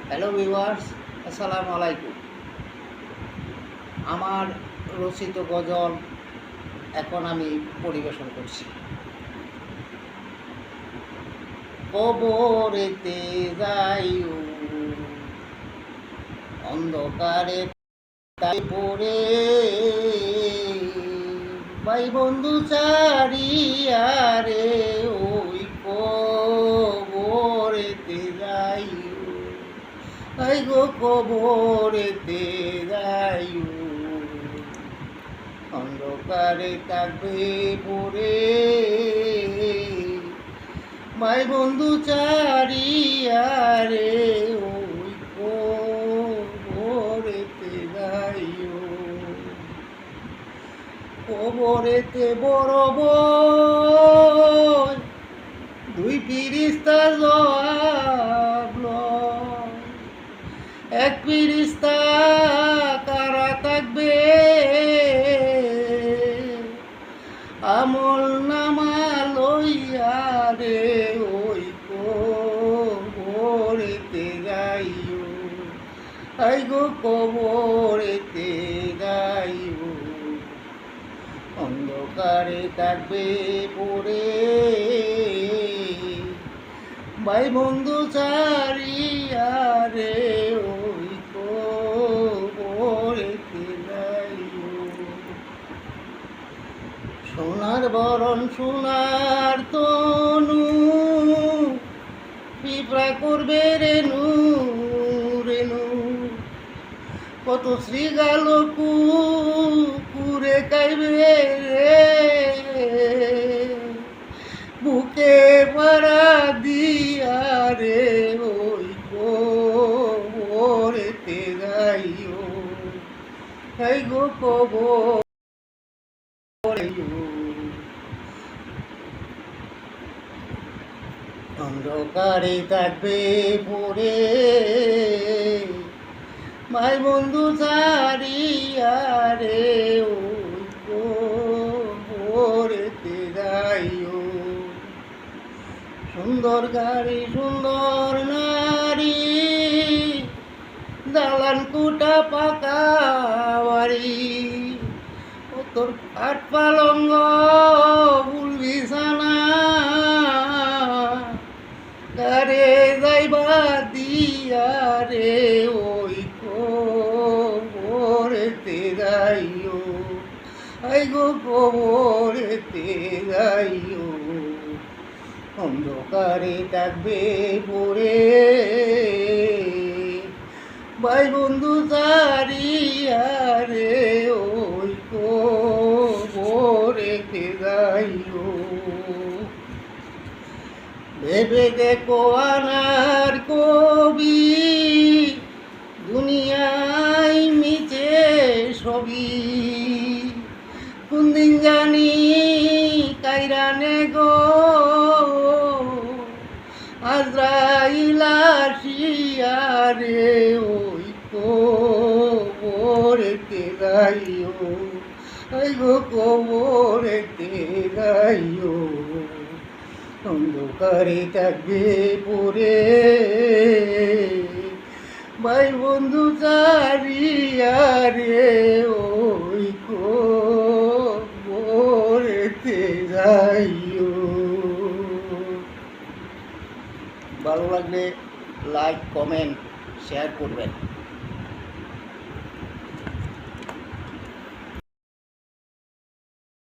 Hello viewers, আসসালামু আলাইকুম। আমার রচিত গজল এখন আমি পরিবেশন করছি। কবরেতে যাইও অন্ধকারে তাই পড়ে, ভাই বন্ধু চারিয়ারে ওই কবরেতে যাইও, আই গো কবরেতে যাইও, অন্ধকারে থাকবে পড়ে, ভাই বন্ধু চারিয়ারে ওই কবরেতে যাইও। কবরেতে বড় বই দুই ফিরিস্তা জবাব লয়, এক ফিরিস্তা কারা থাকবে আমল নামা লইয়া রে ওই কবরেতে যাইও, আই গো কবরেতে যাইও, অন্ধকারে থাকবে পড়ে, ভাই বন্ধু চারিয়ারে ওই কবরেতে যাইও। সোনার বরণ সোনার তনু পিঁপড়া করবে রেণু রেণু, কত শ্রীগাল কুকুরে খাইবে রে, বুকে পাড়া দিয়া রে ওই কবরেতে যাইও, এই গো কবর অন্ধকারে থাকবে পড়ে, ভাই বন্ধু চারিয়ারে ওই কবরেতে যাইও। সুন্দর গাড়ি সুন্দর নারী, দালান কুটা পাকা বাড়ি, তোর কাঠ পালঙ্গ ফুল বিছানা, গারে যাইবা দিয়া রে ওই কবরেতে যাইও, আই গো কবরেতে যাইও, অন্ধকারে থাকবে পড়ে, ভাই বন্ধু চারিয়ারে ওই কবরেতে যাইও। ভেবে দেখো আনার কবি, দুনিয়ায় মিছে ছবি, কোন দিন জানি কাইরানে গো আজরাইল আসিয়া রে ওই কবরেতে যাইও, ওই গো কবরেতে যাইও, অন্ধকারে থাকবে পড়ে, ভাই বন্ধু চারিয়ারে ওই কবরেতে যাইও। ভালো লাগলে লাইক কমেন্ট শেয়ার করবেন।